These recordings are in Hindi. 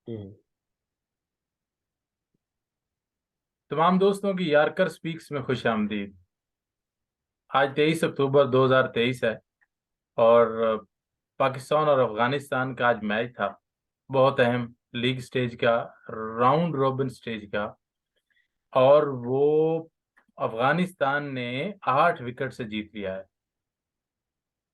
हम्म। तमाम दोस्तों की यारकर स्पीक्स में खुश आमदीद। आज 23 अक्टूबर 2023 है और पाकिस्तान और अफगानिस्तान का आज मैच था। बहुत अहम लीग स्टेज का, राउंड रॉबिन स्टेज का। और वो अफगानिस्तान ने 8 विकेट से जीत लिया है।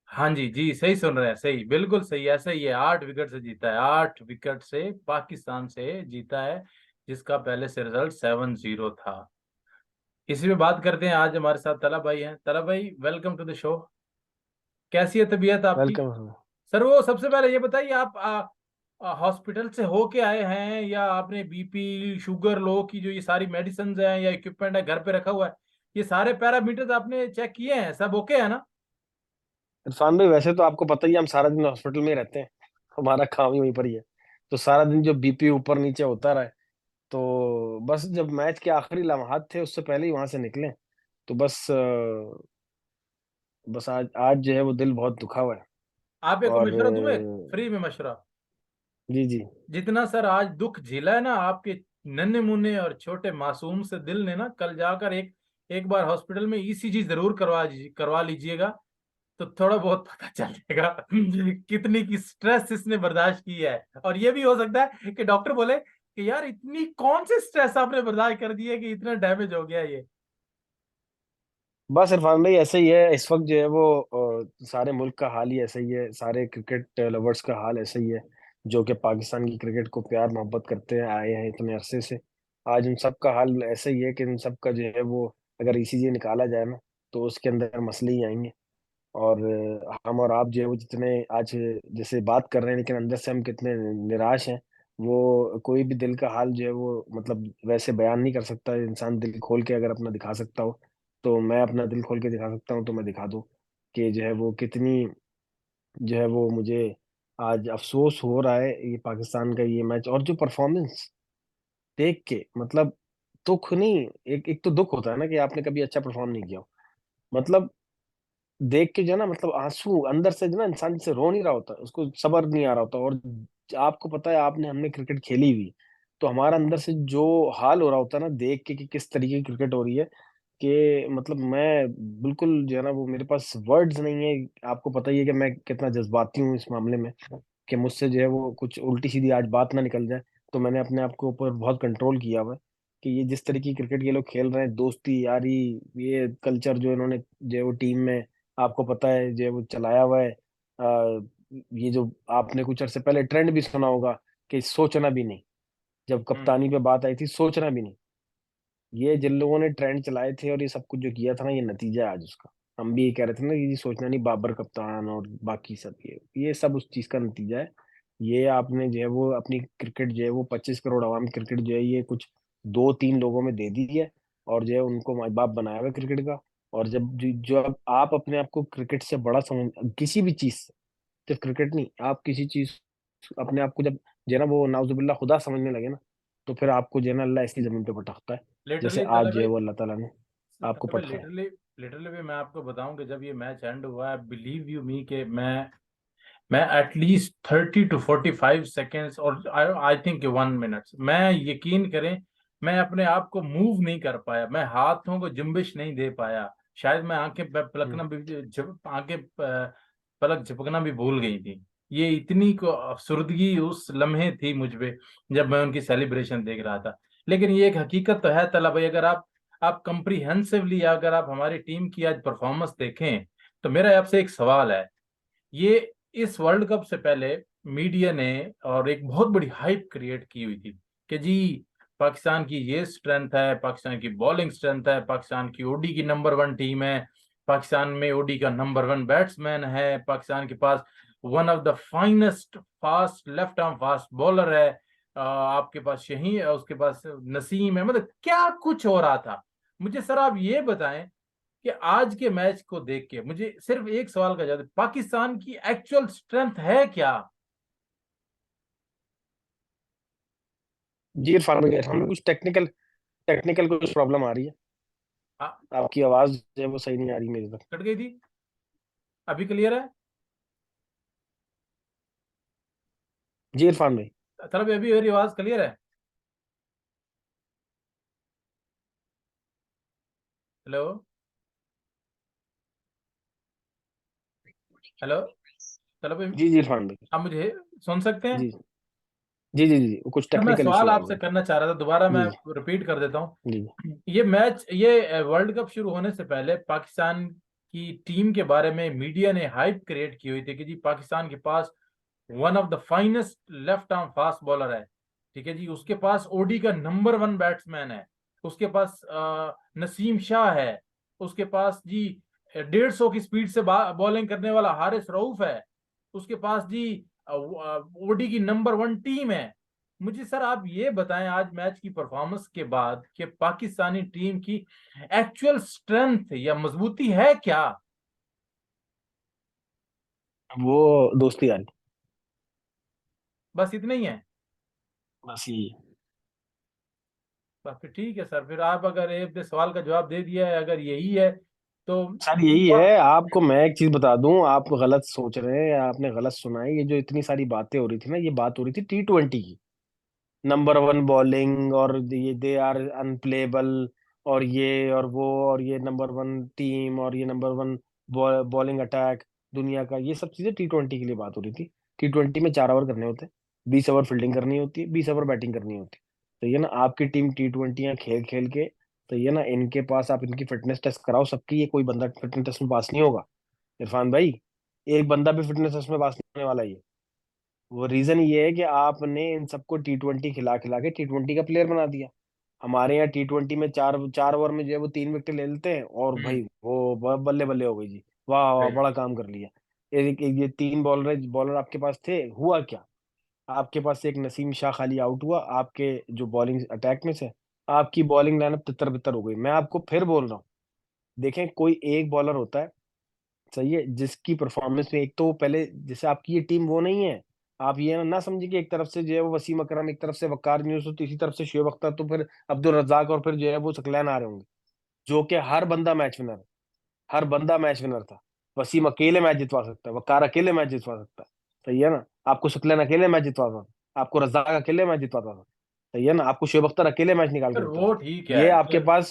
हाँ जी जी, सही सुन रहे हैं, सही, बिल्कुल सही, ऐसा ही है। 8 विकेट से जीता है, 8 विकेट से पाकिस्तान से जीता है, जिसका पहले से रिजल्ट 7-0 था। इसी पे बात करते हैं। आज हमारे साथ तला भाई हैं। तला भाई, वेलकम टू द शो। कैसी है तबीयत आपकी? वेलकम। सर, वो सबसे पहले ये बताइए, आप हॉस्पिटल से होके आए हैं या आपने बीपी शुगर लो की जो ये सारी मेडिसिन हैं या इक्विपमेंट है घर पे रखा हुआ है, ये सारे पैरामीटर्स आपने चेक किए हैं? सब ओके है ना? इरफान भाई, वैसे तो आपको पता ही है, हम सारा दिन हॉस्पिटल में ही रहते हैं। हमारा काम ही वहीं पर ही है। तो सारा दिन जो बीपी ऊपर नीचे होता रहा है, तो बस जब मैच के आखिरी लम्हात थे उससे पहले ही वहां से निकले। तो बस आज आज जो है वो दिल बहुत दुखा हुआ है। आप एक और मशवरा दूं, एक फ्री में मशवरा। जी जी। जितना सर आज दुख झेला है ना आपके नन्हे मुन्ने और छोटे मासूम से दिल ने ना, कल जाकर एक एक बार हॉस्पिटल में ईसीजी जरूर करवा लीजिएगा। तो थोड़ा बहुत पता चल जाएगा कितनी की स्ट्रेस इसने बर्दाश्त की है। और ये भी हो सकता है कि डॉक्टर बोले कि यार इतनी कौन सी स्ट्रेस आपने बर्दाश्त कर दी है कि इतना डैमेज हो गया ये। बस इरफान भाई, ऐसे ही है इस वक्त जो है वो सारे मुल्क का हाल ही ऐसा ही है, सारे क्रिकेट लवर्स का हाल ऐसा ही है, जो कि पाकिस्तान की क्रिकेट को प्यार मोहब्बत करते हैं आए हैं इतने अरसे से। आज उन सब का हाल ऐसा ही है कि उन सब का जो है वो, अगर ईसीजी निकाला जाए ना, तो उसके अंदर मसले ही आएंगे। और हम और आप जो है वो जितने आज जैसे बात कर रहे हैं, लेकिन अंदर से हम कितने निराश हैं, वो कोई भी दिल का हाल जो है वो मतलब वैसे बयान नहीं कर सकता। इंसान दिल खोल के अगर अपना दिखा सकता हो, तो मैं अपना दिल खोल के दिखा सकता हूँ, तो मैं दिखा दूँ कि जो है वो कितनी जो है वो मुझे आज अफसोस हो रहा है ये पाकिस्तान का ये मैच और जो परफॉर्मेंस देख के, मतलब दुख नहीं, एक एक तो दुख होता है ना कि आपने कभी अच्छा परफॉर्म नहीं किया हो। मतलब देख के जो है ना, मतलब आंसू अंदर से जो ना, इंसान जैसे रो नहीं रहा होता, उसको सब्र नहीं आ रहा होता। और आपको पता है, आपने हमने क्रिकेट खेली हुई, तो हमारा अंदर से जो हाल हो रहा होता है ना देख के कि किस तरीके की क्रिकेट हो रही है, कि मतलब मैं बिल्कुल जो है ना वो, मेरे पास वर्ड्स नहीं है। आपको पता ही है कि मैं कितना जज्बाती हूँ इस मामले में, कि मुझसे जो है वो कुछ उल्टी सीधी आज बात ना निकल जाए। तो मैंने अपने आप के ऊपर बहुत कंट्रोल किया हुआ है कि ये जिस तरीके की क्रिकेट ये लोग खेल रहे हैं, दोस्ती यारी, ये कल्चर जो इन्होंने जो है वो टीम में, आपको पता है जो है वो चलाया हुआ है। ये जो आपने कुछ अरसे पहले ट्रेंड भी सुना होगा कि सोचना भी नहीं, जब हम्म। कप्तानी पे बात आई थी, सोचना भी नहीं। ये जिन लोगों ने ट्रेंड चलाए थे और ये सब कुछ जो किया था ना, ये नतीजा है आज उसका। हम भी ये कह रहे थे ना कि ये सोचना नहीं, बाबर कप्तान और बाकी सब, ये सब उस चीज का नतीजा है। ये आपने जो है वो अपनी क्रिकेट जो है वो 25 करोड़ आवाम क्रिकेट जो है ये कुछ दो तीन लोगों में दे दी है, और जो है उनको माँ बाप बनाया हुआ है क्रिकेट का। और जब जो अब आप अपने आप को क्रिकेट से बड़ा समझ, किसी भी चीज से, सिर्फ क्रिकेट नहीं, आप किसी चीज अपने आप को जब जो है ना वो नाउजुबिल्ला खुदा समझने लगे ना, तो फिर आपको जो है ना अल्लाह इसकी जमीन पे पटकता है, जैसे लिटरली आज तलब जो है भाई, वो अल्लाह ताला ने आपको तलब भाई, पटका है। लिटरली लिटरली भी मैं आपको बताऊं कि जब ये मैच एंड हुआ है, बिलीव यू मी कि मैं एटलीस्ट 30 to 45 सेकेंड्स और आई थिंक 1 मिनट, मैं, यकीन करें, मैं अपने आप को मूव नहीं कर पाया, मैं हाथों को जुम्बिश नहीं दे पाया। शायद मैं हम्म। आंखें पलक झपकना भी भूल गई थी। ये इतनी को अफसुर्दगी उस लम्हे थी मुझ पे जब मैं उनकी सेलिब्रेशन देख रहा था। लेकिन ये एक हकीकत तो है तला भाई, अगर आप कंप्रीहेंसिवली अगर आप हमारी टीम की आज परफॉर्मेंस देखें, तो मेरा आपसे एक सवाल है। ये इस वर्ल्ड कप से पहले मीडिया ने और एक बहुत बड़ी हाइप क्रिएट की हुई थी कि जी पाकिस्तान की ये स्ट्रेंथ है, पाकिस्तान की बॉलिंग स्ट्रेंथ है, पाकिस्तान की ओडी की नंबर 1 टीम है, पाकिस्तान में ओडी का नंबर 1 बैट्समैन है, पाकिस्तान के पास one of the finest fast left arm fast bowler है, आपके पास शहीन है, उसके पास नसीम है, मतलब क्या कुछ हो रहा था। मुझे सर आप ये बताएं कि आज के मैच को देख के मुझे सिर्फ एक सवाल का जवाब दें, पाकिस्तान की एक्चुअल स्ट्रेंथ है क्या? जी इरफान भाई, हमें कुछ टेक्निकल टेक्निकल कुछ प्रॉब्लम आ रही है। आ, आपकी आवाज जो है वो सही नहीं आ रही मेरी तरफ। कट गई थी, अभी क्लियर है? जी इरफान भाई। सर अभी अभी मेरी आवाज क्लियर है? हेलो। हेलो। चलो भाई। जी जी इरफान भाई। आप मुझे सुन सकते हैं? जी जी जी जी, वो कुछ सर मैं टेक्निकल सवाल इशू आ आपसे गया। करना चाह रहा था, दोबारा मैं जी रिपीट कर देता जी हूँ। ये मैच, ये वर्ल्ड कप शुरू होने से पहले पाकिस्तान की टीम के बारे में मीडिया ने हाइप क्रिएट की हुई थी कि जी पाकिस्तान के पास one of the finest left arm fast bowler है। ठीक है जी, उसके पास ओडी का नंबर वन बैट्समैन है। उसके पास नसीम शाह है। उसके पास जी 150 की स्पीड से बॉलिंग करने वाला हारिस रऊफ है। उसके पास जी ओडी की नंबर वन टीम है। मुझे सर आप ये बताएं आज मैच की परफॉर्मेंस के बाद कि पाकिस्तानी टीम की एक्चुअल स्ट्रेंथ या मजबूती है क्या? वो दोस्ती यारी, बस इतना ही है? बस यही है। बस फिर ठीक है सर, फिर आप अगर एक अपने सवाल का जवाब दे दिया है, अगर यही है तो सर यही है, आपको मैं एक चीज बता दूं, आप गलत सोच रहे हैं या आपने गलत सुना है। ये जो इतनी सारी बातें हो रही थी ना, ये बात हो रही थी T20 की। नंबर वन बॉलिंग, और ये दे आर अनप्लेबल, और ये और वो, और ये नंबर वन टीम, और ये नंबर वन बॉलिंग अटैक दुनिया का, ये सब चीजें T20 के लिए बात हो रही थी। T20 में 4 ओवर करने होते हैं, 20 ओवर फील्डिंग करनी होती है, 20 ओवर बैटिंग करनी होती है। तो ये ना आपकी टीम T20 खेल खेल के, तो ये ना इनके पास आप इनकी फिटनेस टेस्ट कराओ सबकी, ये कोई बंदा फिटनेस टेस्ट में पास नहीं होगा इरफान भाई। एक बंदा भी फिटनेस टेस्ट में पास नहीं होने वाला ये। वो रीजन ये है कि आपने इन सबको T20 खिला खिला के T20 का प्लेयर बना दिया। हमारे यहाँ T20 में 4 4 ओवर में जो है वो 3 विकेट ले लेते हैं, और हम्म। भाई वो बल्ले बल्ले हो गई जी। वाह वाह, सही। बड़ा काम कर लिया। ये 3 बॉलर बॉलर आपके पास थे, हुआ क्या? आपके पास एक नसीम शाह खाली आउट हुआ आपके जो बॉलिंग अटैक में से। आपकी बॉलिंग लाइनअप तितर बितर हो गई। मैं आपको फिर बोल रहा हूँ, देखें कोई एक बॉलर होता है, सही है, जिसकी परफॉर्मेंस में एक तो वो पहले, जैसे आपकी ये टीम वो नहीं है। आप ये ना समझिए कि एक तरफ से जो है वो वसीम अकरम, एक तरफ से वकार न्यूज, तो तीसरी तरफ से शोएब अख्तर, तो फिर अब्दुल रज्जाक, और फिर जो है वो सकलैन आ रहे होंगे। जो कि हर बंदा मैच विनर है, हर बंदा मैच विनर था। वसीम अकेले मैच जितवा सकता है, वकार अकेले मैच जितवा सकता है, सही है ना। आपको सकलैन अकेले मैच जितवा सकता, आपको रज्जाक अकेले मैच जितवाता था, सही है ना। आपको शोएब अख्तर अकेले मैच निकाल के सर देता वो था। ठीक है ये आपके सर। पास,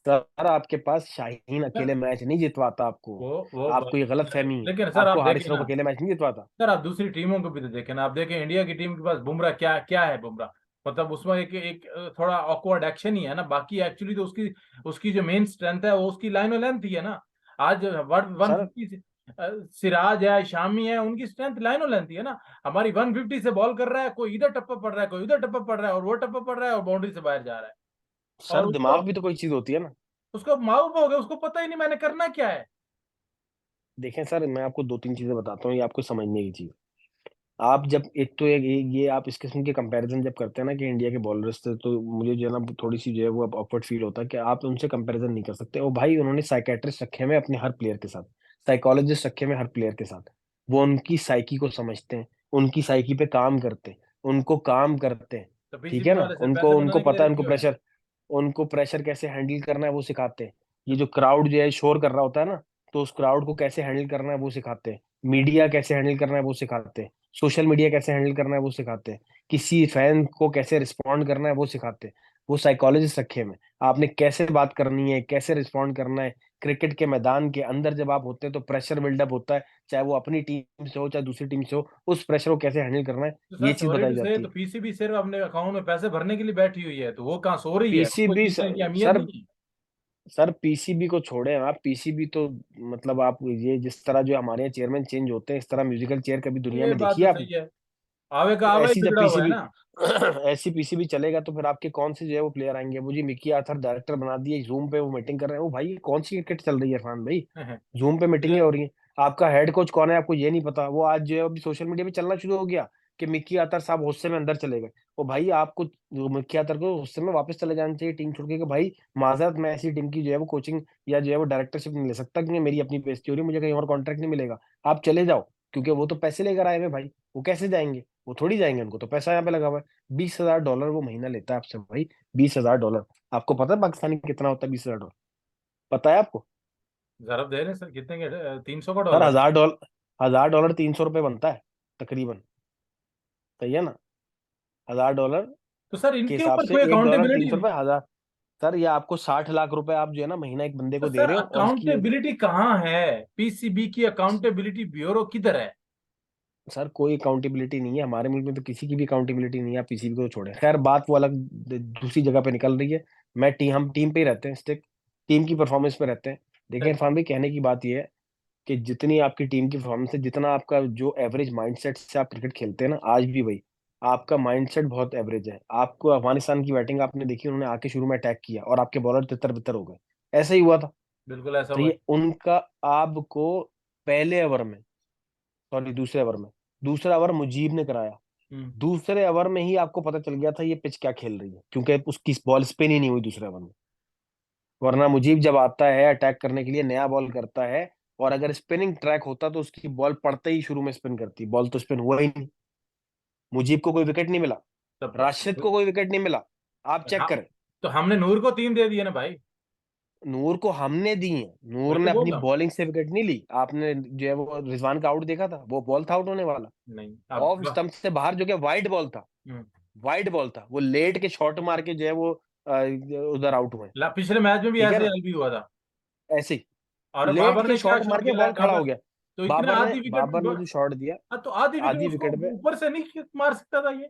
सर आपके पास शाहीन सर अकेले मैच नहीं जितवाता आपको। वो आपको ये गलत फहमी है। लेकिन सर आप आपको देखें हारिस रऊफ ना, अकेले मैच नहीं जितवाता। सर आप दूसरी टीमों को भी तो देखें ना। आप देखें इंडिया की टीम के पास बुमराह, क्या क्या है बुमराह। मतलब उसमें एक एक थोड़ा ऑकवर्ड एक्शन ही है ना, बाकी एक्चुअली तो उसकी उसकी जो मेन स्ट्रेंथ है वो उसकी लाइन और लेंथ ही है ना। आज वन सर फिफ्टी सिराज है, शामी है, उनकी स्ट्रेंथ लाइन और लेंथ ही है ना। हमारी 150 से बॉल कर रहा है, कोई इधर टप्पा पड़ रहा है, कोई उधर टप्पा पड़ रहा है, और वो टप्पा पड़ रहा है और बाउंड्री से बाहर जा रहा है। और सर उसको दिमाग भी तो कोई चीज होती है ना। उसको मालूम हो गया, उसको पता ही नहीं मैंने करना क्या है। देखें सर, मैं आपको 2 3 चीजें बताता हूँ, ये आपको समझने की चीज। आप जब एक तो ये आप इस किस्म के कंपैरिजन जब करते हैं ना कि इंडिया के बॉलर्स से, तो मुझे जो है ना थोड़ी सी जो है वो ऑकवर्ड फील होता है कि आप उनसे कंपैरिजन नहीं कर सकते। और भाई उन्होंने साइकेट्रिस्ट रखे हुए हैं अपने हर प्लेयर के साथ, साइकोलॉजिस्ट रखे हुए हैं हर प्लेयर के साथ। वो उनकी साइकी को समझते हैं, उनकी साइकी पे काम करते हैं, उनको काम करते हैं। तो ठीक है पीसीबी ना, वाले सर उनको पैसे उनको बनाने के लिए पता है, रखे हुए हैं। उनको प्रेशर कैसे हैंडल करना है वो सिखाते हैं। ये जो क्राउड जो है शोर कर रहा होता है ना, तो उस क्राउड को कैसे हैंडल करना है वो सिखाते हैं। मीडिया कैसे हैंडल करना है वो सिखाते हैं। सोशल मीडिया कैसे हैंडल करना है वो सिखाते हैं। किसी फैन को कैसे रिस्पॉन्ड करना है वो सिखाते हैं। वो साइकोलॉजिस्ट रखे हैं। आपने कैसे बात करनी है, कैसे रिस्पॉन्ड करना है। क्रिकेट के मैदान के अंदर जब आप होते हैं तो प्रेशर बिल्डअप होता है, चाहे वो अपनी टीम से हो चाहे दूसरी टीम से हो, उस प्रेशर को कैसे हैंडल करना है, तो ये सर चीज सॉरी बताई टू से, जाती तो है। पीसीबी सिर्फ अपने अकाउंट में पैसे भरने के लिए बैठी हुई है, तो वो कहाँ सो रही है? कोई पीसीबी जीतने की अहमियत सर, नहीं है। सर पीसीबी को छोड़े आप, पीसीबी तो मतलब आप ये जिस तरह जो हमारे यहाँ चेयरमैन चेंज होते हैं, इस तरह म्यूजिकल चेयर कभी दुनिया ये में बात देखी तो है सही आपने? है। आवे का तो आवा ही ऐसी जब बिगड़ा हुआ है पीसीबी ना। ऐसी पीसीबी चलेगा तो फिर आपके कौन से जो है वो प्लेयर आएंगे? वो जी मिकी आर्थर डायरेक्टर बना दिए, जूम पे वो मीटिंग कर रहे हैं। वो भाई ये कौन सी क्रिकेट चल रही है इरफान भाई? जूम पे मीटिंगें मुझे हो रही हैं। आपका हेड कोच कौन है आपको ये नहीं पता। वो आज जो है अभी सोशल मीडिया पे चलना शुरू हो गया कि मिकी आर्थर साहब गुस्से में अंदर चले गए। वो भाई आपको, मिकी आर्थर को गुस्से में वापस चले जाना चाहिए टीम छोड़ के, कि भाई माजरत, मैं ऐसी टीम की जो है वो कोचिंग या जो है वो डायरेक्टरशिप नहीं ले सकता, क्योंकि मेरी अपनी बेइज्जती हो रही है, मुझे कहीं और कॉन्ट्रैक्ट नहीं मिलेगा। आप चले जाओ। क्योंकि वो तो पैसे लेकर आए हुए भाई, वो कैसे जाएंगे? वो थोड़ी जाएंगे, उनको तो पैसा यहाँ पे लगा हुआ है। $20,000 वो महीना लेता है आपसे भाई, $20,000। आपको पता है पाकिस्तानी कितना होता है $20,000? पता है आपको? जरब दे रहे हैं सर, कितने के? 300 का सर डॉलर? $1,000, $1,000 $300 बनता है तकरीबन, सही है ना। $1,000 तो सर के इनके हिसाब ऊपर से, कोई $1 अकाउंटेबिलिटी, 300 रुपये, 1,000। सर ये आपको 60 लाख रुपए आप जो है ना महीना एक बंदे तो को दे सर रहे हो, और इसकी अकाउंटेबिलिटी कहाँ है? पीसीबी की अकाउंटेबिलिटी ब्यूरो किधर है? सर कोई अकाउंटेबिलिटी नहीं है हमारे मुल्क में, तो किसी की भी अकाउंटेबिलिटी नहीं है, आप पीसीबी को तो छोड़े। खैर बात वो अलग दूसरी जगह पे निकल रही है। हम टीम पे ही रहते हैं, स्टिक टीम की परफॉर्मेंस पे रहते हैं। देखिए सही। इरफान भाई, कहने की बात ये है कि जितनी आपकी टीम की परफॉर्मेंस है, जितना आपका जो एवरेज माइंडसेट से आप क्रिकेट खेलते हैं ना आज भी भाई, आपका माइंडसेट बहुत एवरेज है। आपको अफगानिस्तान की बैटिंग आपने देखी, उन्होंने आके शुरू में अटैक किया और आपके बॉलर तितर बितर हो गए, ऐसा ही हुआ था। बिल्कुल ऐसा तो हुआ है। ये उनका आपको पहले ओवर में, सॉरी दूसरे ओवर में, दूसरा ओवर मुजीब ने कराया, हम्म। दूसरे ओवर में ही आपको पता चल गया था ये पिच क्या खेल रही है, क्योंकि उसकी बॉल स्पिन ही नहीं हुई दूसरे ओवर में। वरना मुजीब जब आता है अटैक करने के लिए, नया बॉल करता है, और अगर स्पिनिंग ट्रैक होता तो उसकी बॉल पड़ते ही शुरू में स्पिन करती, बॉल तो स्पिन हुआ ही नहीं। मुजीब को कोई विकेट नहीं मिला, तब राशिद को कोई विकेट नहीं मिला, आप चेक हाँ, करें। तो हमने नूर को 3 दे दिए ना भाई। नूर को हमने दी है, वही नूर तो ने बोल अपनी रहा हूँ। बॉलिंग से विकेट नहीं ली। आपने जो है वो रिजवान का आउट देखा था, वो बॉल था आउट होने वाला, नहीं ऑफ अब। स्टंप से बाहर, जो कि वाइड बॉल था। हम्म। वाइड बॉल था, वो लेट के शॉट मार के जो है वो उधर आउट हुए। पिछले मैच में भी ठीक है ऐसे ना, ही भी हुआ था। ऐसे ही और लेट बाबर के ने क्या शॉट मार शॉट के खेला है बॉल खड़ा बाबर? हो गया। तो इतने आधी विकेट बाबर ने जो शॉट दिया हाँ, तो आधी विकेट आधी उसको विकेट पे, ऊपर से नहीं मार सकता था ये?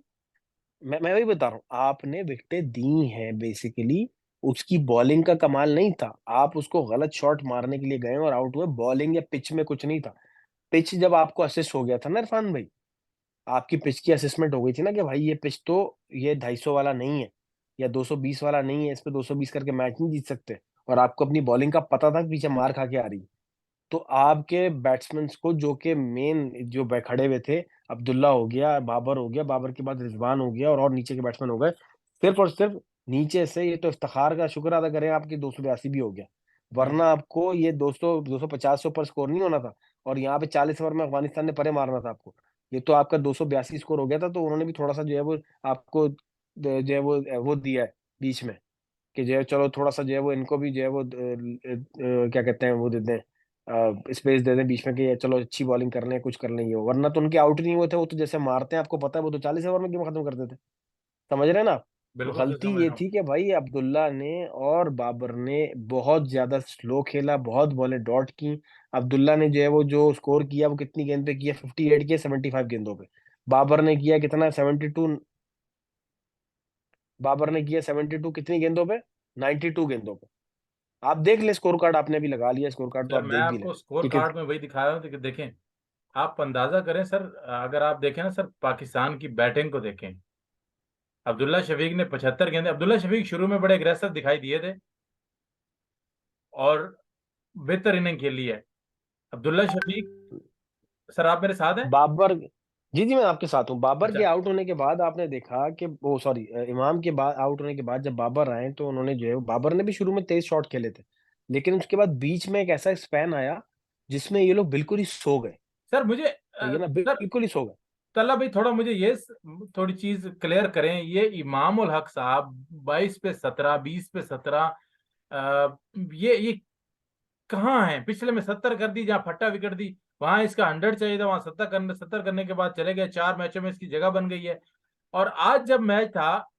मैं वही बता रहा हूँ, आपने विकेटें दी हैं बेसिकली, उसकी बॉलिंग का कमाल नहीं था। आप उसको गलत शॉट मारने के लिए गए और आउट हुए, बॉलिंग या पिच में कुछ नहीं था। पिच जब आपको असिस्ट हो गया था ना इरफान भाई, आपकी पिच की असेसमेंट हो गई थी ना कि भाई ये पिच तो, ये 250 वाला नहीं है या 220 वाला नहीं है, इस पे 220 करके मैच नहीं जीत सकते, और आपको अपनी बॉलिंग का पता था कि पीछे मार खा के आ रही है, तो आपके बैट्समैन को, जो कि मेन जो खड़े हुए थे, अब्दुल्ला हो गया, बाबर हो गया, बाबर के बाद रिजवान हो गया, और नीचे के बैट्समैन हो गए, सिर्फ और सिर्फ नीचे से, ये तो इफ्तिखार का शुक्र अदा करें आपकी 282 भी हो गया, हम्म। वरना आपको ये 200 250 से ऊपर स्कोर नहीं होना था। और यहाँ पे 40 ओवर में अफगानिस्तान ने परे मारना था आपको, ये तो आपका 282 स्कोर हो गया था। तो उन्होंने भी थोड़ा सा जो है वो आपको जो है वो दिया है बीच में, कि जो है चलो थोड़ा सा जो है वो इनको भी जो है वो क्या कहते हैं वो दे दें, स्पेस दे दें बीच में, कि चलो अच्छी बॉलिंग कर लें, कुछ कर लें ये वो। वरना तो उनके आउट नहीं हुए थे, वो तो जैसे मारते हैं आपको पता है, वो तो 40 ओवर में गेम खत्म कर देते थे। समझ रहे हैं ना आप? तो बिल्कुल सही गलती समझ ये रहा हूँ। थी कि भाई अब्दुल्ला ने और बाबर ने बहुत ज्यादा स्लो खेला, बहुत बॉलें डॉट की। अब्दुल्ला ने जो है वो जो स्कोर किया वो कितनी गेंद पे किया, 58 किया 75 गेंदों पे। बाबर ने किया कितना, 72। बाबर ने किया 72 कितनी गेंदों पे, 92 गेंदों पे। आप देख ले स्कोर कार्ड, आपने भी लगा लिया स्कोर कार्ड तो सर आप मैं देख भी ले आपको स्कोर कि कार्ड में वही दिखा रहा हूँ कि देखें, आप अंदाजा करें सर। अगर आप देखें ना सर, पाकिस्तान की बैटिंग को देखें। अब्दुल्ला शफीक ने 75 गेंदे, अब्दुल्ला शफीक शुरू में बड़े अग्रेसर दिखाई दिए थे और बेहतर इनिंग खेली है अब्दुल्ला शफीक। सर आप मेरे साथ हैं? बाबर, जी जी मैं आपके साथ हूँ। बाबर के अच्छा। आउट होने के बाद आपने देखा कि वो, सॉरी, इमाम के बाद आउट होने के बाद जब बाबर आए, तो उन्होंने जो है बाबर ने भी शुरू में तेज शॉट खेले थे, लेकिन उसके बाद बीच में एक ऐसा स्पैन आया जिसमें ये लोग बिल्कुल ही सो गए। सर मुझे सही है ना, सर बिल्कुल ही सो गए। तल्ला भाई थोड़ा मुझे ये थोड़ी चीज क्लियर करें। ये इमाम उल हक साहब 22 पे 17, 20 पे 17, ये कहाँ है? पिछले में 70 कर दी, जहाँ फट्टा विकेट दी वहां इसका 100 चाहिए था, वहां 70 करने के बाद चले गए। 4 मैचों में इसकी जगह बन गई है। और आज जब मैच था,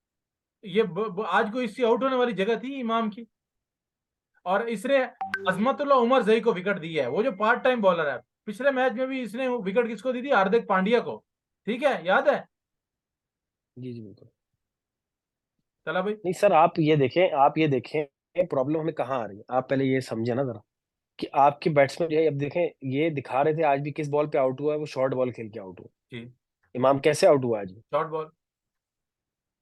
ये आज को इसकी आउट होने वाली जगह थी इमाम की, और इसने अजमतुल्लाह उमर जई को विकेट दी है, वो जो पार्ट टाइम बॉलर है। पिछले मैच में भी इसने विकेट किसको दी थी? हार्दिक पांड्या को। ठीक है, याद है जी जी बिल्कुल। तला भाई? नहीं सर, आप ये देखें प्रॉब्लम हमें कहाँ आ रही है, आप पहले ये समझे ना जरा, कि आपके बैट्समैन जो है, अब देखें, ये दिखा रहे थे आज भी किस बॉल पे आउट हुआ है, वो शॉर्ट बॉल खेल के आउट हुआ। जी। इमाम कैसे आउट हुआ आज? Short ball.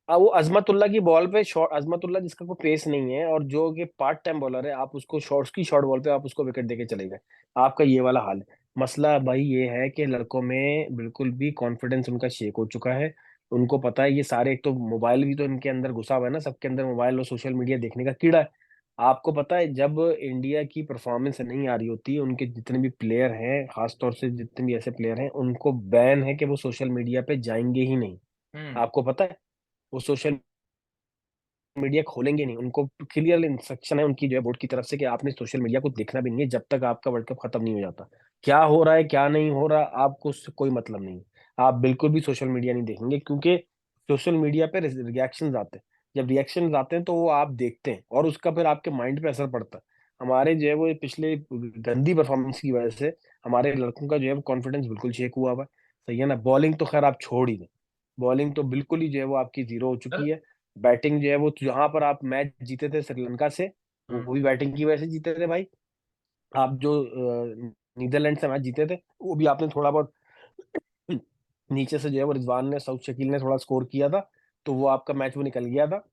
वो अजमतुल्ला की बॉल पे शॉट, अजमतुल्ला जिसका कोई पेस नहीं है और जो कि पार्ट टाइम बॉलर है, आप उसको शॉर्ट्स की शॉर्ट बॉल पे आप उसको विकेट देके चले गए। आपका ये वाला हाल है। मसला भाई ये है कि लड़कों में बिल्कुल भी कॉन्फिडेंस उनका शेक हो चुका है। उनको पता है ये सारे, एक तो मोबाइल भी तो इनके अंदर घुसा हुआ है ना, सबके अंदर मोबाइल और सोशल मीडिया देखने का कीड़ा है। आपको पता है जब इंडिया की परफॉर्मेंस नहीं आ रही होती, उनके जितने भी प्लेयर हैं, खासतौर से जितने भी ऐसे प्लेयर हैं, उनको बैन है कि वो सोशल मीडिया पे जाएंगे ही नहीं। हम्म। आपको पता है, वो सोशल मीडिया खोलेंगे नहीं, उनको क्लियर इंस्ट्रक्शन है उनकी जो है बोर्ड की तरफ से कि आपने सोशल मीडिया को देखना भी नहीं है जब तक आपका वर्ल्ड कप खत्म नहीं हो जाता। क्या हो रहा है क्या नहीं हो रहा आपको उससे कोई मतलब नहीं। आप बिल्कुल भी सोशल मीडिया नहीं देखेंगे, क्योंकि सोशल मीडिया पे रिएक्शन आते हैं। जब रिएक्शन आते हैं तो वो आप देखते हैं और उसका फिर आपके माइंड पे असर पड़ता है। हमारे जो है वो ये पिछले गंदी परफॉर्मेंस की वजह से हमारे लड़कों का जो है कॉन्फिडेंस बिल्कुल शेक हुआ हुआ है। सही है ना। बॉलिंग तो खैर आप छोड़ ही दें, बॉलिंग तो बिल्कुल ही जो है वो आपकी जीरो हो सर। चुकी है। बैटिंग जो है वो जहां पर आप मैच जीते थे श्रीलंका से, वो हम्म। भी बैटिंग की वजह से जीते थे भाई। आप जो नीदरलैंड से मैच जीते थे वो भी आपने थोड़ा बहुत नीचे से जो है वो रिजवान ने, साउथ शकील ने थोड़ा स्कोर किया था, तो वो आपका मैच वो निकल गया था।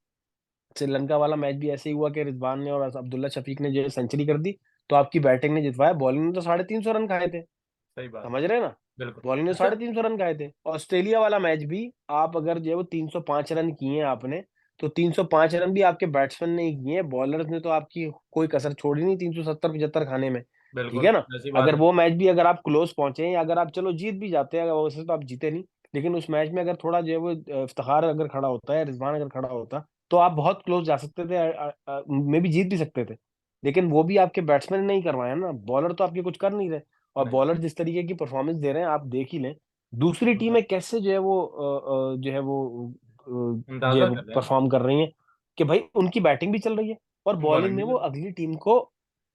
श्रीलंका वाला मैच भी ऐसे ही हुआ कि रिजवान ने और अब्दुल्ला शफीक ने जो है सेंचुरी कर दी, तो आपकी बैटिंग ने जितवाया। बॉलिंग ने तो 350 रन खाए थे, सही बात है। समझ रहे हैं ना। बिल्कुल। बॉलिंग ने अच्छा। 350 रन खाए थे। ऑस्ट्रेलिया वाला मैच भी आप अगर जो है वो 305 रन किए हैं आपने, तो 305 रन भी आपके बैट्समैन ने ही किए हैं, बॉलर्स ने तो आपकी कोई कसर छोड़ी नहीं 370-75 खाने में। ठीक है बिल्कुल ना। ऐसी बात अगर है। वो मैच भी अगर आप क्लोज पहुंचे हैं, या अगर आप चलो जीत भी जाते हैं, अगर वैसे तो आप जीते नहीं, लेकिन उस मैच में अगर थोड़ा जो है वो इफ्तिखार अगर खड़ा होता है, रिजवान अगर खड़ा होता, तो आप बहुत क्लोज जा सकते थे, मे भी जीत भी सकते थे। लेकिन वो भी आपके बैट्समैन ने नहीं करवाया ना, बॉलर तो आपके कुछ कर नहीं रहे। और नहीं। बॉलर जिस तरीके की परफॉर्मेंस दे रहे हैं आप देख ही लें, दूसरी टीमें कैसे जो है वो जो है वो जो है अंदाजा वो कर रहे हैं। परफॉर्म कर रही हैं, कि भाई उनकी बैटिंग भी चल रही है और बॉलिंग बॉलिंग में भी वो कर।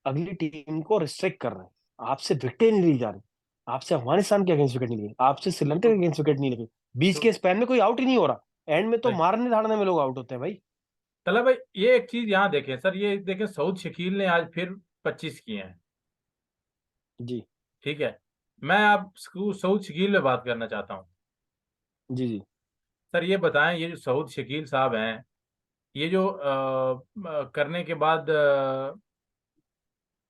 अगली टीम को रिस्ट्रिक्ट कर रहे हैं। आपसे विकेटें नहीं ली जा रही, आपसे अफगानिस्तान के अगेंस्ट विकेट नहीं ली, आपसे श्रीलंका के बिल्कुल। अगेंस्ट विकेट नहीं लगी, बीच तो के स्पैन में कोई आउट ही नहीं हो रहा, एंड में तो सही। मारने धाड़ने में लोग आउट होते हैं भाई। चला भाई, ये एक चीज यहाँ देखें सर, ये देखें सऊद शकील ने आज फिर 25 किए हैं। जी ठीक है। मैं आप सऊद शकील में बात करना चाहता हूँ। जी जी। सर ये बताएं, ये जो सऊद शकील साहब हैं, ये जो करने के बाद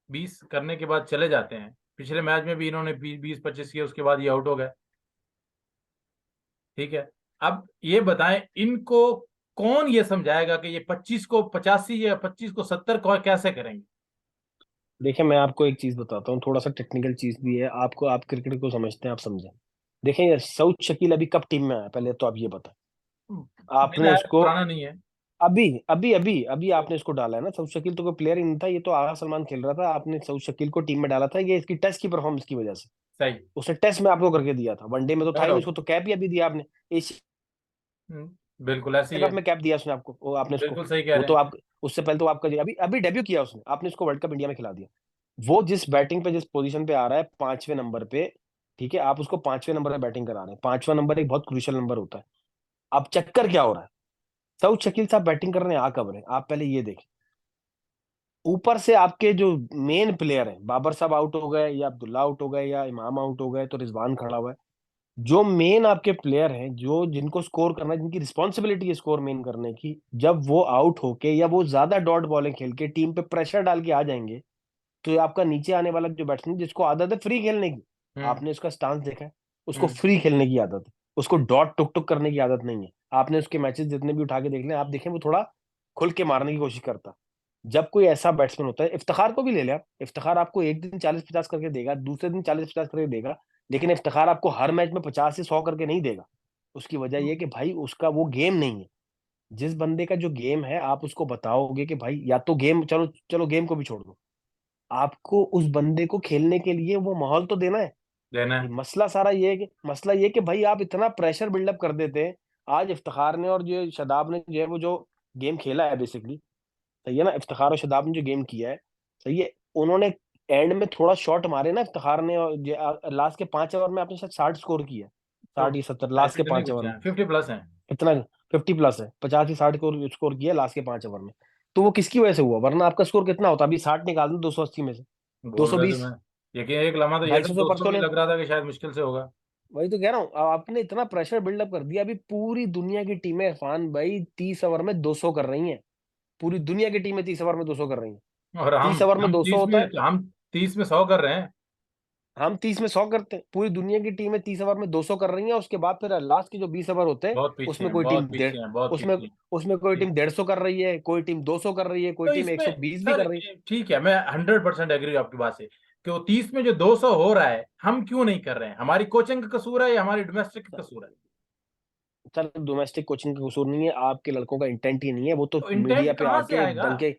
20 करने के बाद चले जाते हैं। पिछले मैच में भी इन्होंने 20-25 किए, उसके बाद ये आउट हो गए। ठीक है। अब ये बताएं इनको कौन ये समझाएगा कि ये 25 को 85 या 25 को 70 को कैसे करेंगे। देखिए मैं आपको एक चीज बताता हूँ, थोड़ा सा टेक्निकल चीज भी है, आपको आप क्रिकेट को समझते हैं, आप समझें। देखें ये सऊद शकील अभी कब टीम में आया, पहले तो आप ये बताएं। आपने नया है, उसको पुराना नहीं है। अभी अभी अभी अभी आपने इसको डाला है ना। सऊद शकील तो कोई प्लेयर ही नहीं था, ये तो आगा सलमान खेल रहा था, आपने सऊद शकील को टीम में डाला था ये इसकी टेस्ट की परफॉर्मेंस की वजह से। सही। उसने टेस्ट में आपको करके दिया था, वनडे में तो था कह ही रहा नहीं, हूँ। उसको तो कैप ही अभी दिया आपने। एशिया बिल्कुल ऐसे ही कप है। में कैप दिया उसने आपको, वो आपने उसको, बिल्कुल सही कह वो रहे तो हैं। आप, उससे पहले तो आपका अभी अभी डेब्यू किया उसने, आपने उसको वर्ल्ड कप इंडिया में खिला दिया। वो जिस बैटिंग पे जिस पोजीशन पे आ रहा है 5वें नंबर पे, ठीक है, आप उसको 5वें नंबर पे बैटिंग करा रहे हैं। 5वां नंबर एक बहुत क्रूशियल नंबर होता है। अब चक्कर क्या हो रहा है, सऊद शकील साहब बैटिंग कर रहे हैं, आ कब रहे हैं आप पहले ये देखें। ऊपर से आपके जो मेन प्लेयर हैं, बाबर साहब आउट हो गए, या अब्दुल्ला आउट हो गए, या इमाम आउट हो गए, तो रिजवान खड़ा हुआ है। जो मेन आपके प्लेयर हैं, जो जिनको स्कोर करना है, जिनकी रिस्पॉन्सिबिलिटी है स्कोर मेन करने की, जब वो आउट होके या वो ज्यादा डॉट बॉलिंग खेल के टीम पे प्रेशर डाल के आ जाएंगे, तो ये आपका नीचे आने वाला जो बैट्समैन जिसको आदत है फ्री खेलने की, हम्म। आपने उसका स्टांस देखा है, उसको हम्म। फ्री खेलने की आदत है, उसको डॉट टुक टुक करने की आदत नहीं है। आपने उसके मैचेस जितने भी उठा के देख लें, आप देखें वो थोड़ा खुल के मारने की कोशिश करता। जब कोई ऐसा बैट्समैन होता है, इफ्तिखार को भी ले लिया, इफ्तिखार आपको एक दिन 40-50 करके देगा, दूसरे दिन 40-50 करके देगा, लेकिन इफ्तिखार आपको हर मैच में 50 से 100 करके नहीं देगा। उसकी वजह यह कि भाई उसका वो गेम नहीं है। जिस बंदे का जो गेम है, आप उसको बताओगे कि भाई या तो गेम, चलो चलो गेम को भी छोड़ दो, आपको उस बंदे को खेलने के लिए वो माहौल तो देना है। देना ये है। मसला ये है कि भाई आप इतना प्रेशर बिल्डअप कर देते हैं। आज इफ्तिखार ने और जो शदाब ने जो है वो जो गेम खेला है बेसिकली, सही है ना, इफ्तिखार और शदाब ने जो गेम किया है, सही है, उन्होंने एंड में थोड़ा शॉट मारे ना इफ्तिखार ने, और लास्ट के 5 ओवर में आपने शायद 60 स्कोर किया, तो 60 या 70 लास्ट ऐसे के तो नहीं 5 ओवर पूछे में। हैं, 50+ हैं। कितना, 50+ है, 50 से 60 स्कोर किया लास्ट के 5 ओवर में। तो वो किसकी वजह से हुआ, वरना आपका स्कोर कितना होता, अभी 60 निकाल दो 280 में से, दो बोल सौ रहे थे बीस मैं। यकीन एक लम्हा तो ये ढाई था, सौ से ऊपर 200 स्कोर भी नहीं। लग रहा था कि शायद मुश्किल से होगा। वही तो कह रहा हूँ, अब आपने इतना प्रेशर बिल्डअप कर दिया। अभी पूरी दुनिया की टीमें, इरफान भाई, 30 ओवर में 200 कर रही हैं। पूरी दुनिया की टीमें 30 ओवर में 200 कर रही हैं। और हम 30 ओवर में हम 200 30 होता में है, हम 30 में 100 कर रहे हैं। हम 30 में 100 करते हैं। पूरी दुनिया की टीमें 30 ओवर में 200 कर रही हैं, उसके बाद फिर लास्ट के जो 20 ओवर होते हैं, बहुत पीछे उसमें हैं, कोई टीम बहुत डेढ़ पीछे हैं, बहुत उसमें पीछे हैं। उसमें कोई टीम ठीक। 150 कर रही है, कोई टीम 200 कर रही है, कोई तो टीम एक इसमें सौ बीस भी सर कर रही ठीक है, मैं 100% एग्री आपकी बात से कि वो 30 में जो 200 हो रहा है हम क्यों नहीं कर रहे हैं। हमारी कोचिंग का कसूर है या हमारी डोमेस्टिक का है। कसूर है। सर डोमेस्टिक कोचिंग का कसूर नहीं है, आपके लड़कों का इंटेंट ही नहीं है, वो तो तो मीडिया इंटेंट पे कहाँ से आके आएगा। डंके,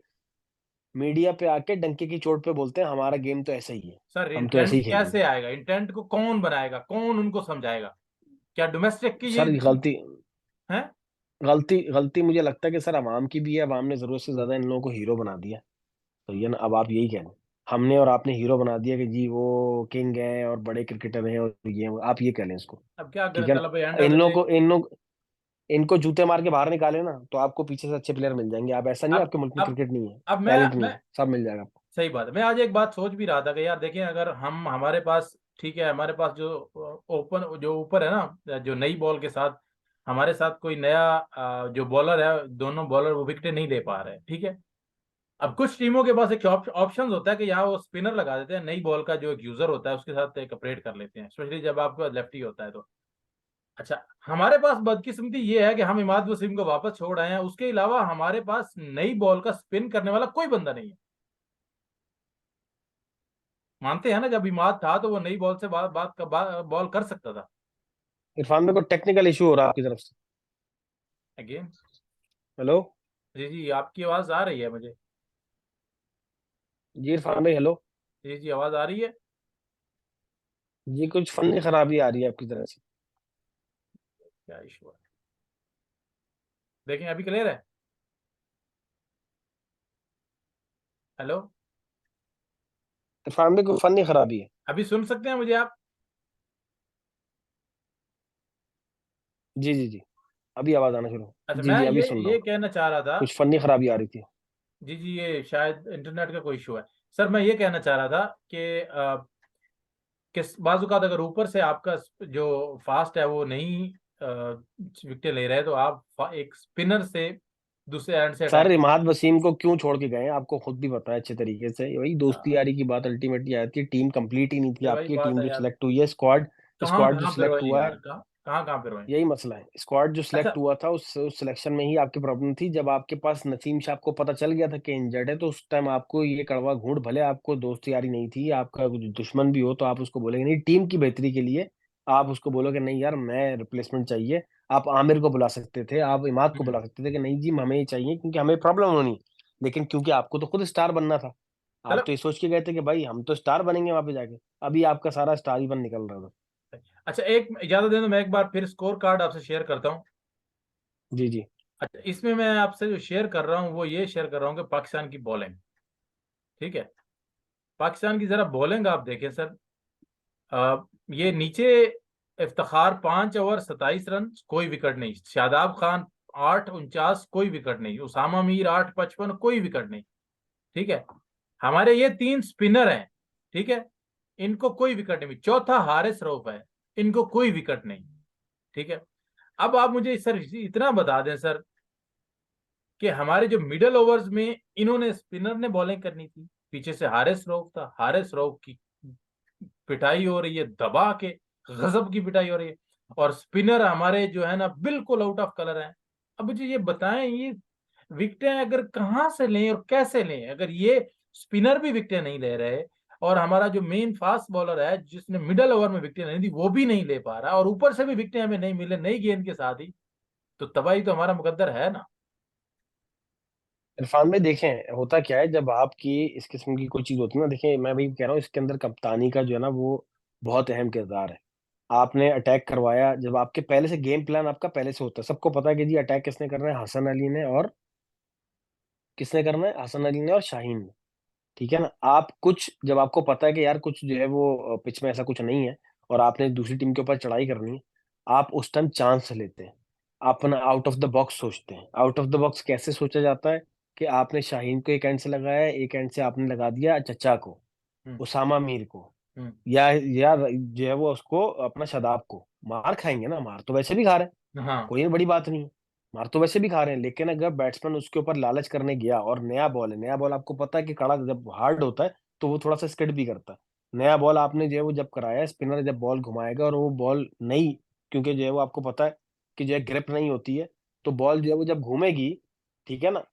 मीडिया पे आके डंके की चोट पे बोलते हैं हमारा गेम तो ऐसा ही है, सर हम तो ऐसे इंटेंट ही खेलेंगे। कैसे आएगा, इंटेंट को कौन बनाएगा, कौन उनको समझाएगा। क्या डोमेस्टिक की ये सर ये गलती, है। गलती गलती मुझे लगता है कि सर अवाम की भी है। अवाम ने जरूरत से ज्यादा इन लोगों को हीरो बना दिया। तो ये ना, अब आप यही कह रहे हैं, हमने और आपने हीरो बना दिया कि जी वो किंग हैं और बड़े क्रिकेटर हैं और ये हैं, आप ये कह लें इसको। अब क्या ठीक करें है तलब भाई, एंड ना, ऑफ द डे। इनको जूते मार के बाहर निकाले ना तो आपको पीछे से अच्छे प्लेयर मिल जाएंगे। आप ऐसा नहीं है अब आपके मुल्क में अब क्रिकेट नहीं है, अब टैलेंट नहीं मैं है, सब मिल जाएगा आपको। सही बात है। मैं आज एक बात सोच भी रहा था कि यार देखें, अगर हम हमारे पास ठीक है, हमारे पास जो ओपन जो ऊपर है ना, जो नई बॉल के साथ हमारे साथ कोई नया जो बॉलर है, दोनों बॉलर वो विकेट नहीं ले पा रहे हैं, ठीक है। अब कुछ टीमों के पास एक ऑप्शन होता है कि यहाँ वो स्पिनर लगा देते हैं, नई बॉल का जो एक यूजर होता है उसके साथ एक अपग्रेड कर लेते हैं, स्पेशली जब आपका लेफ्टी होता है तो। अच्छा, हमारे पास बदकिस्मती ये है कि हम इमाद वसीम को वापस छोड़ आए हैं, उसके अलावा हमारे पास नई बॉल का स्पिन करने वाला कोई बंदा नहीं है। मानते हैं ना, जब इमाद था तो वो नई बॉल से बॉल कर सकता था। इरफान में कोई टेक्निकल इशू हो रहा है आपकी तरफ से? अगेन। हेलो। जी जी, आपकी आवाज आ रही है मुझे। जी इरफान भाई, हेलो। जी जी, आवाज आ रही है। जी कुछ फनी खराबी आ रही है आपकी तरफ से। क्या इशू है? देखें, अभी क्लियर है। हेलो। इरफान भाई कोई फनी खराबी है? अभी सुन सकते हैं मुझे आप? जी जी जी, अभी आवाज आना शुरू। अच्छा, जी मैं जी, अभी ये सुन रहा ये हूँ। कहना चाह रहा था। कुछ फनी खराबी आ रही थी। जी जी, ये शायद इंटरनेट का कोई इशू है। सर मैं ये कहना चाह रहा था कि किस बाजूकात अगर ऊपर से आपका जो फास्ट है वो नहीं विकेट ले रहे, तो आप एक स्पिनर से दूसरे एंड से सर अटैक। इमाद वसीम को क्यों छोड़ के गए? आपको खुद भी पता है अच्छे तरीके से। वही दोस्ती हाँ, यारी की बात अल्टीमेटली आई थी। टीम कंप्लीट ही नहीं थी ये वही आपकी। बात टीम है जो यार। सिलेक्ट हुई है, स्क्वाड कहाँ स्क्वाड जो कहाँ पे सिलेक्ट रोए हुआ यार, है, कहाँ कहाँ पे रोए। यही मसला है। स्क्वाड जो सिलेक्ट अच्छा हुआ था उस सिलेक्शन में ही आपकी प्रॉब्लम थी। जब आपके पास नसीम शाह को पता चल गया था कि इंजर्ड है, तो उस टाइम आपको ये कड़वा घूंट, भले आपको दोस्त यारी नहीं थी, आपका कुछ दुश्मन भी हो, तो आप उसको बोलेंगे नहीं, टीम की बेहतरी के लिए आप उसको बोलोगे नहीं यार मैं रिप्लेसमेंट चाहिए। आप आमिर को बुला सकते थे, आप इमाद को हम्म, बुला सकते थे कि नहीं जी हमें ये चाहिए क्योंकि हमें प्रॉब्लम होनी। लेकिन क्योंकि आपको तो खुद स्टार बनना था, आप चलो। तो ये सोच के गए थे कि भाई हम तो स्टार बनेंगे वहां पे जाके। अभी आपका सारा स्टार ही बन निकल रहा था। अच्छा, एक इजाजत दे दो, मैं एक बार फिर स्कोर कार्ड आपसे शेयर करता हूँ। जी जी। अच्छा, इसमें मैं आपसे जो शेयर कर रहा हूँ वो ये शेयर कर रहा हूँ कि पाकिस्तान की बॉलिंग, ठीक है। पाकिस्तान की जरा बॉलिंग आप देखें सर। ये नीचे इफ्तिखार 5 ओवर 27 रन, कोई विकेट नहीं। शादाब खान 8 49, कोई विकेट नहीं। उसामा मीर 8 55, कोई विकेट नहीं, ठीक है। हमारे ये तीन स्पिनर हैं, ठीक है, इनको कोई विकेट नहीं। चौथा हारिस रऊफ है, इनको कोई विकेट नहीं, ठीक है। अब आप मुझे सर इतना बता दें सर कि हमारे जो मिडल ओवर्स में इन्होंने स्पिनर ने बॉलिंग करनी थी, पीछे से हारिस रऊफ था, हारिस रऊफ की पिटाई हो रही है दबा के, गजब की पिटाई हो रही है। और स्पिनर हमारे जो है ना बिल्कुल आउट ऑफ कलर हैं। अब मुझे ये बताएं, ये विकेटें अगर कहाँ से लें और कैसे लें, अगर ये स्पिनर भी विकेटें नहीं ले रहे और हमारा जो मेन फास्ट बॉलर है जिसने मिडल ओवर में विकेटें नहीं दी वो भी नहीं ले पा रहा, और ऊपर से भी विकेटें हमें नहीं मिले नई गेंद के साथ ही, तो तबाही तो हमारा मुकद्दर है ना। इरफान भाई देखें, होता क्या है जब आपकी इस किस्म की कोई चीज होती है ना, देखें मैं भी कह रहा हूँ इसके अंदर कप्तानी का जो है ना वो बहुत अहम किरदार है। आपने अटैक करवाया, जब आपके पहले से गेम प्लान आपका पहले से होता है, सबको पता है कि जी अटैक किसने करना है, हसन अली ने, और किसने करना है, हसन अली ने और शाहीन ने। ठीक है ना। आप कुछ जब आपको पता है कि यार कुछ जो है वो पिच में ऐसा कुछ नहीं है और आपने दूसरी टीम के ऊपर चढ़ाई करनी है, आप उस टाइम चांस लेते हैं। अपना आउट ऑफ द बॉक्स सोचते हैं। आउट ऑफ द बॉक्स कैसे सोचा जाता है कि आपने शाहीन को एक एंड से लगाया, एक एंड से आपने लगा दिया चचा को, हम्म। उसामा मीर को, हम्म। या जो है वो उसको अपना शादाब को। मार खाएंगे ना, मार तो वैसे भी खा रहे हैं, हाँ। कोई बड़ी बात नहीं है, मार तो वैसे भी खा रहे हैं। लेकिन अगर बैट्समैन उसके ऊपर लालच करने गया और नया बॉल है, नया बॉल आपको पता है कि कड़ा जब हार्ड होता है तो वो थोड़ा सा स्किड भी करता है। नया बॉल आपने जो है वो जब कराया, स्पिनर जब बॉल घुमाएगा और वो बॉल नहीं, क्योंकि जो है वो आपको पता है कि जो है ग्रिप नहीं होती है, तो बॉल जो है वो जब घूमेगी, ठीक है ना,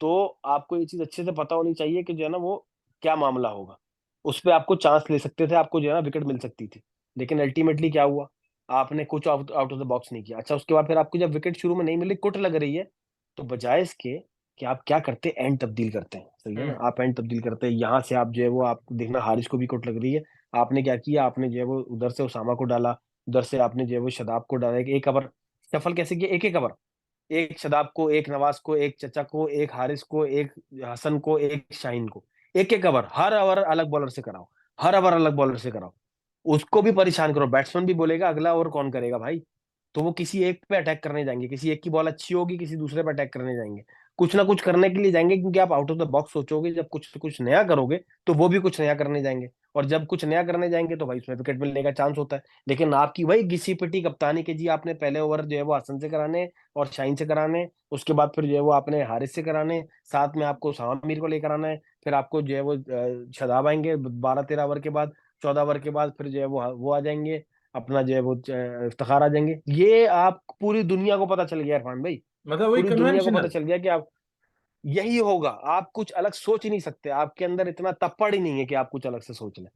तो आपको ये चीज अच्छे से पता होनी चाहिए कि जो है ना वो क्या मामला होगा। उस पे आपको चांस ले सकते थे, आपको जो है ना विकेट मिल सकती थी। लेकिन अल्टीमेटली क्या हुआ, आपने कुछ out out of the box नहीं किया। अच्छा उसके बाद फिर आपको जब विकेट शुरू में नहीं मिली, कुट लग रही है, तो बजाय इसके कि आप क्या करते हैं, एंड तब्दील करते हैं। सही है ना, हम्म। आप एंड तब्दील करते हैं। यहाँ से आप जो है वो आप देखना हारिस को भी कुट लग रही है, आपने क्या किया, आपने जो है वो उधर से उसामा को डाला, उधर से आपने जो है वो शदाब को डाला, एक ओवर शफल कैसे किया, एक एक ओवर, एक शदाब को, एक नवाज को, एक चचा को, एक हारिस को, एक हसन को, एक शाहीन को, एक एक ओवर, हर ओवर अलग बॉलर से कराओ, हर ओवर अलग बॉलर से कराओ, उसको भी परेशान करो, बैट्समैन भी बोलेगा अगला ओवर कौन करेगा भाई, तो वो किसी एक पे अटैक करने जाएंगे, किसी एक की बॉल अच्छी होगी, किसी दूसरे पे अटैक करने जाएंगे, कुछ ना कुछ करने के लिए जाएंगे, क्योंकि आप आउट ऑफ द बॉक्स सोचोगे, जब कुछ कुछ नया करोगे तो वो भी कुछ नया करने जाएंगे, और जब कुछ नया करने जाएंगे तो भाई उसमें विकेट मिलने का चांस होता है। लेकिन आपकी वही घिसी पिटी कप्तानी के जी, आपने पहले ओवर जो है वो हसन से कराने और शाहीन से कराने, उसके बाद फिर जो है वो आपने हारिस से कराने, साथ में आपको शामिर को लेकर आना है, फिर आपको जो है वो शादाब आएंगे 12-13 ओवर के बाद, 14 ओवर के बाद फिर जो है वो आ जाएंगे, अपना जो है वो इफ्तिखार आ जाएंगे। ये आप पूरी दुनिया को पता चल गया इरफान भाई, मतलब वही पूरी दुनिया को पता कन्वेंशनल। चल गया कि आप यही होगा, आप कुछ अलग सोच ही नहीं सकते, आपके अंदर इतना तप्पड़ ही नहीं है कि आप कुछ अलग से सोच लें।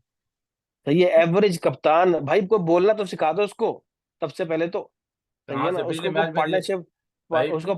तो ये एवरेज कप्तान भाई को बोलना तो सिखा दो उसको, सबसे पहले तो, सही कहाँ है ना, से पिछले उसको को मैच में पार्टनरशिप, भाई उसको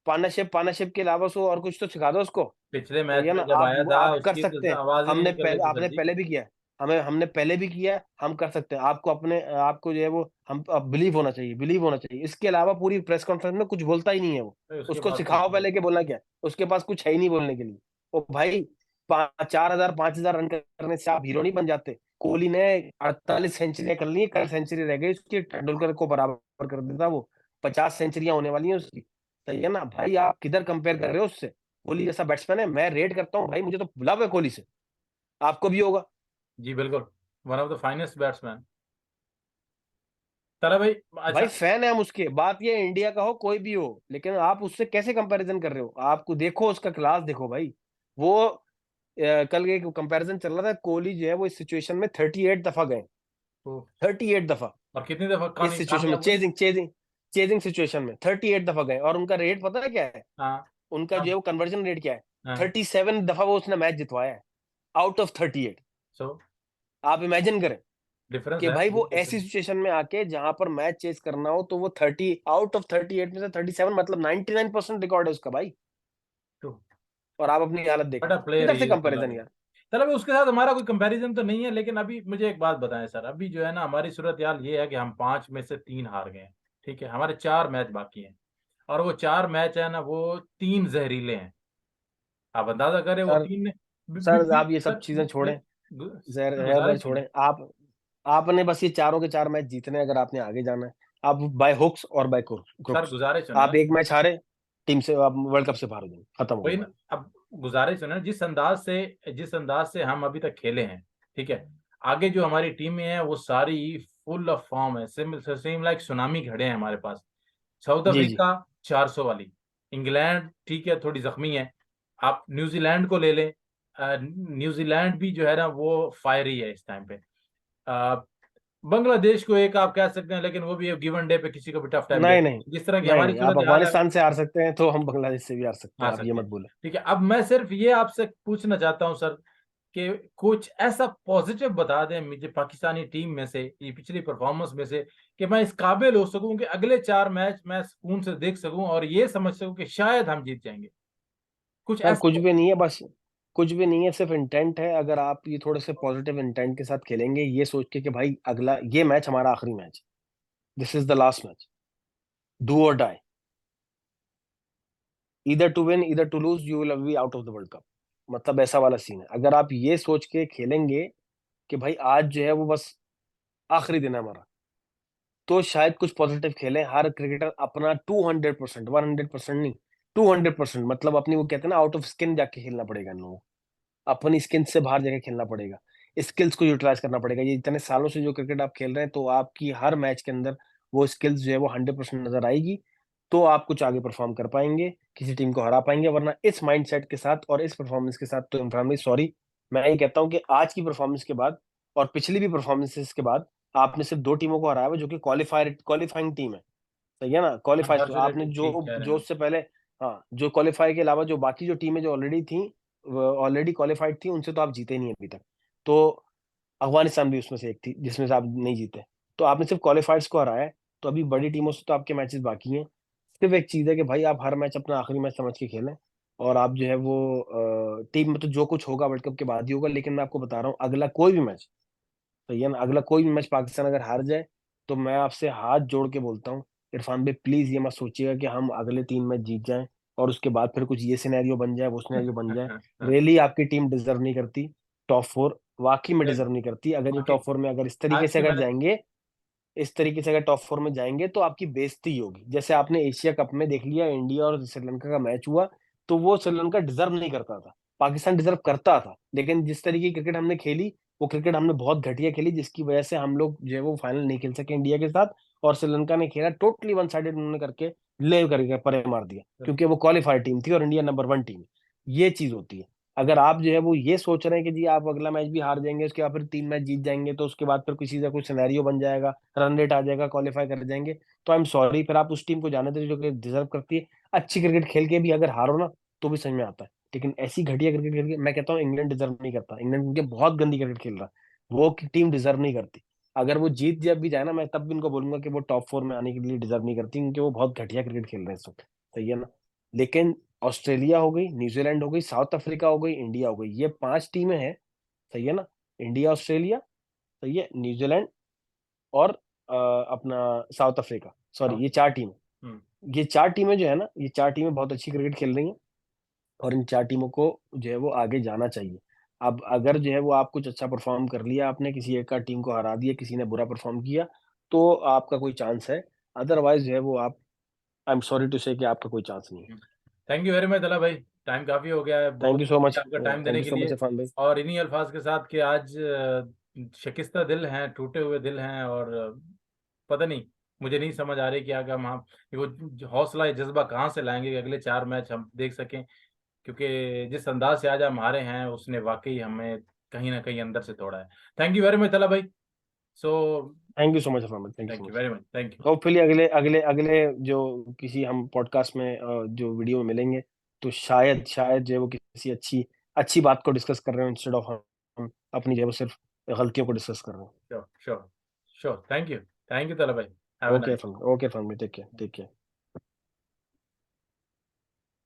पार्टनरशिप के अलावा उसको और कुछ तो सिखा दो उसको, पिछले सही मैच है ना, में जब आया था आप कर उसकी सकते तो हैं, आवाज ही नहीं हमने निकल रही पहले, थी सर आपने जी। पहले भी किया है, हमें हमने पहले भी किया है, हम कर सकते हैं, आपको अपने आपको जो है वो हम बिलीव होना चाहिए, बिलीव होना चाहिए, इसके अलावा पूरी प्रेस कॉन्फ्रेंस में कुछ बोलता ही नहीं है वो, भाई उसके उसको पास कुछ सिखाओ नहीं। पहले कि बोलना क्या है, उसके पास कुछ है ही नहीं बोलने के लिए। ओ भाई, 4,000 5,000 रन करने से आप हीरो नहीं बन जाते, कोहली ने 48 सेंचुरियां कर ली है, कल सेंचुरी रह गई उसकी, तेंदुलकर को बराबर कर देता वो, 50 सेंचुरियां होने वाली हैं उसकी, सही है ना भाई, आप किधर कंपेयर कर रहे हो उससे, कोहली जैसा बैट्समैन है, मैं रेट करता हूँ भाई, मुझे तो लव है कोहली से, आपको भी होगा। जी बिल्कुल, one of the finest batsman. चलो भाई। भाई अच्छा। फैन है हम उसके, बात ये इंडिया का हो कोई भी हो, लेकिन आप उससे कैसे कंपैरिजन कर रहे हो, आपको देखो उसका क्लास देखो भाई, वो कल एक कंपैरिजन चल रहा था, कोहली जो है वो इस सिचुएशन में 38 दफा गए, तो 38 दफा, और कितनी दफा इस कहानी सिचुएशन में कामयाब हुए? चेजिंग चेजिंग चेजिंग सिचुएशन में 38 दफा गए, और उनका रेट पता है क्या है, हाँ। उनका जो है हाँ। वो कन्वर्जन रेट क्या है, हाँ। 37 दफा वो उसने मैच जितवाया है, आउट ऑफ 38। सो आप इमेजिन करें डिफरेंस कि है, भाई बिग वो ऐसी डिफरेंस। सिचुएशन में आके जहां पर मैच चेस करना हो, तो वो 30 आउट ऑफ 38 में से 37, मतलब 99% रिकॉर्ड है उसका भाई, तो और आप अपनी हालत बड़ा देखो, प्लेयर किधर ही से है मतलब कंपैरिजन वो। यार। चलो भाई, उसके साथ हमारा कोई कंपैरिजन तो नहीं है, लेकिन अभी मुझे एक बात बताएं सर, अभी जो है ना हमारी सूरत हाल ये है कि हम 5 में से 3 हार गए हैं। ठीक है, हमारे 4 मैच बाकी हैं, और वो 4 मैच है ना, वो 3 जहरीले हैं। आप अंदाजा करें वो सर, 3 ने सर आप ये सब सर चीजें छोड़ें, जहर सर जहर वहर गुजारिश सुने। छोड़ें आप, आपने बस ये चारों के चार मैच जीतने हैं, अगर आपने आगे जाना है, आप बाय हुक्स और बाय सर क्रुक्स, गुजारिश सुने आप ना। एक मैच हारे, टीम से आप वर्ल्ड कप से बाहर हो जाएंगे, खत्म हो वही गया ना, भाई। अब गुजारिश सुने ना, जिस अंदाज से हम अभी तक खेले हैं। ठीक है, आगे जो हमारी टीमें हैं वो सारी फुल ऑफ फॉर्म है, सेम लाइक सुनामी खड़े हैं हमारे पास। साउथ जी जी। अफ्रीका 400 वाली। इंग्लैंड ठीक है, थोड़ी जख्मी है। आप न्यूजीलैंड को ले लें। न्यूजीलैंड भी जो है ना वो फायरी है इस टाइम पे। अ, बांग्लादेश को एक आप कह सकते हैं, लेकिन वो भी गिव एंड डे पे किसी को भी टफ टाइम नहीं देते नहीं, हैं, जिस तरह की नहीं हमारी नहीं, आप सूरत हाल है। अफगानिस्तान से हार सकते हैं तो हम बांग्लादेश से भी हार सकते आ हैं, आप ये सकते मत हैं। बोले। ठीक है, अब मैं सिर्फ ये आपसे पूछना चाहता हूं सर, कि कुछ ऐसा पॉजिटिव बता दें मुझे पाकिस्तानी टीम में से, ये पिछली परफॉर्मेंस में से, कि मैं इस काबिल हो सकूं कि अगले 4 मैच मैं सुकून से देख सकूं और ये समझ सकूं कि शायद हम जीत जाएंगे। कुछ सर कुछ ऐसा। भी नहीं है, बस कुछ भी नहीं है, सिर्फ इंटेंट है, अगर आप ये थोड़े से पॉजिटिव इंटेंट के साथ खेलेंगे, ये सोच के कि भाई अगला ये मैच हमारा आखिरी match, this is the last match, do or die, इधर टू विन इधर to lose, you will be out of the world cup, मतलब ऐसा वाला सीन है, अगर आप ये सोच के खेलेंगे कि भाई आज जो है वो बस आखिरी दिन है हमारा, तो शायद कुछ पॉजिटिव खेलें, हर क्रिकेटर अपना 200%, 100% नहीं, 200%, मतलब अपनी वो कहते हैं ना आउट ऑफ स्किन जाके खेलना पड़ेगा इन लोगों को, अपनी स्किन से बाहर जाके खेलना पड़ेगा, स्किल्स को यूटिलाइज करना पड़ेगा, ये इतने सालों से जो क्रिकेट आप खेल रहे हैं, तो आपकी हर मैच के अंदर वो स्किल्स जो है वो 100% नजर आएगी, तो आप कुछ आगे परफॉर्म कर पाएंगे, किसी टीम को हरा पाएंगे, वरना इस माइंडसेट के साथ और इस परफॉर्मेंस के साथ तो इमरान भाई सॉरी, मैं ये कहता हूँ कि आज की परफॉर्मेंस के बाद और पिछली भी परफॉर्मेंसेस के बाद आपने सिर्फ दो टीमों को हराया हुआ जो कि क्वालिफाइंग टीम है, सही है ना, क्वालिफाई आपने अनफॉर्चुनेटली जो ठीक कह रहे हैं जो आप। उससे पहले, हाँ जो क्वालिफाई के अलावा जो बाकी जो टीमें जो ऑलरेडी थी, ऑलरेडी क्वालिफाइड थी, उनसे तो आप जीते नहीं अभी तक, तो अफगानिस्तान भी उसमें से एक थी जिसमें से आप नहीं जीते, तो आपने सिर्फ क्वालिफाइड्स को हराया है, तो अभी बड़ी टीमों से तो आपके मैचेस बाकी हैं, सिर्फ एक चीज है कि भाई आप हर मैच अपना आखिरी मैच समझ के खेलें, और आप जो है वो टीम में तो जो कुछ होगा वर्ल्ड कप के बाद ही होगा, लेकिन मैं आपको बता रहा हूँ अगला कोई भी मैच, सही है ना, अगला कोई भी मैच पाकिस्तान अगर हार जाए, तो मैं आपसे हाथ जोड़ के बोलता हूँ इरफान भाई प्लीज ये मत सोचिएगा कि हम अगले 3 मैच जीत जाएं और उसके बाद फिर कुछ ये सिनेरियो बन जाए, वो सिनेरियो बन जाए। रियली आपकी टीम डिजर्व नहीं करती टॉप 4, वाकई में डिजर्व नहीं करती। अगर ये बाकी टॉप 4 में अगर इस तरीके आज से की अगर मैच, जाएंगे, इस तरीके से अगर टॉप 4 में जाएंगे तो आपकी बेइज्जती ही होगी। जैसे आपने एशिया कप में देख लिया, इंडिया और श्रीलंका का मैच हुआ, तो वो श्रीलंका डिजर्व नहीं करता था, पाकिस्तान डिजर्व करता था। लेकिन जिस तरीके की क्रिकेट हमने खेली, वो क्रिकेट हमने बहुत घटिया खेली, जिसकी वजह से हम लोग जो है वो फाइनल नहीं खेल सके इंडिया के साथ। और श्रीलंका ने खेला टोटली वन साइडेड, उन्होंने करके ले करके परे मार दिया, क्योंकि वो क्वालिफाइड टीम थी और इंडिया नंबर 1 टीम। ये चीज होती है। अगर आप जो है वो ये सोच रहे हैं कि जी आप अगला मैच भी हार जाएंगे, उसके बाद फिर 3 मैच जीत जाएंगे, तो उसके बाद फिर किसी का कुछ सिनेरियो बन जाएगा, रन रेट आ जाएगा, क्वालिफाई कर जाएंगे, तो आई एम सॉरी, फिर आप उस टीम को जाने दीजिए जो कि डिजर्व करती है। अच्छी क्रिकेट खेल के भी अगर हारो ना, तो भी समझ में आता है। लेकिन ऐसी घटिया क्रिकेट खेल के, मैं कहता हूँ इंग्लैंड डिजर्व नहीं करता, इंग्लैंड उनके बहुत गंदी क्रिकेट खेल रहा है, वो टीम डिजर्व नहीं करती। अगर वो जीत जब भी जाए ना, मैं तब भी उनको बोलूंगा कि वो टॉप 4 में आने के लिए डिजर्व नहीं करती, क्योंकि वो बहुत घटिया क्रिकेट खेल रहे हैं इस वक्त। सही है ना? लेकिन ऑस्ट्रेलिया हो गई, न्यूजीलैंड हो गई, साउथ अफ्रीका हो गई, इंडिया हो गई, ये 5 टीमें हैं। सही है ना? इंडिया, ऑस्ट्रेलिया, सही है, न्यूजीलैंड और अपना साउथ अफ्रीका, सॉरी, ये 4 टीम। हम्म, ये 4 टीमें जो है ना, ये 4 टीमें बहुत अच्छी क्रिकेट खेल रही हैं, और इन 4 टीमों को जो है वो आगे जाना चाहिए। अब अगर जो है वो आप कुछ अच्छा परफॉर्म कर लिया, आपने किसी एक का टीम को हरा दिया, किसी ने बुरा परफॉर्म किया, तो आपका कोई चांस है। अदरवाइज जो है वो आप, आई एम सॉरी टू से कि आपका कोई चांस नहीं है। थैंक यू वेरी मच दला भाई। टाइम काफी हो गया है, थैंक बहुत यू सो मच, आपका टाइम थैंक देने यू के सो मच लिए। इरफान भाई। और इन्हीं अल्फाज के साथ कि आज शिकस्ता दिल हैं, टूटे हुए दिल हैं, और पता नहीं, मुझे नहीं समझ आ रही कि आगे हम वो हौसला या जज्बा कहाँ से लाएंगे कि अगले 4 मैच हम देख सकें। क्योंकि जिस अंदाज से आज हम हारे हैं, उसने वाकई हमें कहीं ना कहीं अंदर से तोड़ा है। Thank you very much Talha भाई। So thank you so much Irfan भाई, thank you so thank you much. Very much, thank you. Hopefully अगले अगले अगले जो किसी हम पॉडकास्ट में जो वीडियो में मिलेंगे, तो शायद शायद जो है वो किसी अच्छी अच्छी बात को डिस्कस कर रहे हो, इंस्टेड ऑफ हम अपनी जो है वो सिर्फ गलतियों को डिस्कस कर रहे sure sure sure, thank you. Thank you Talha भाई। हैव हो। Uh okay nice. Fun, okay fun, take care, take care.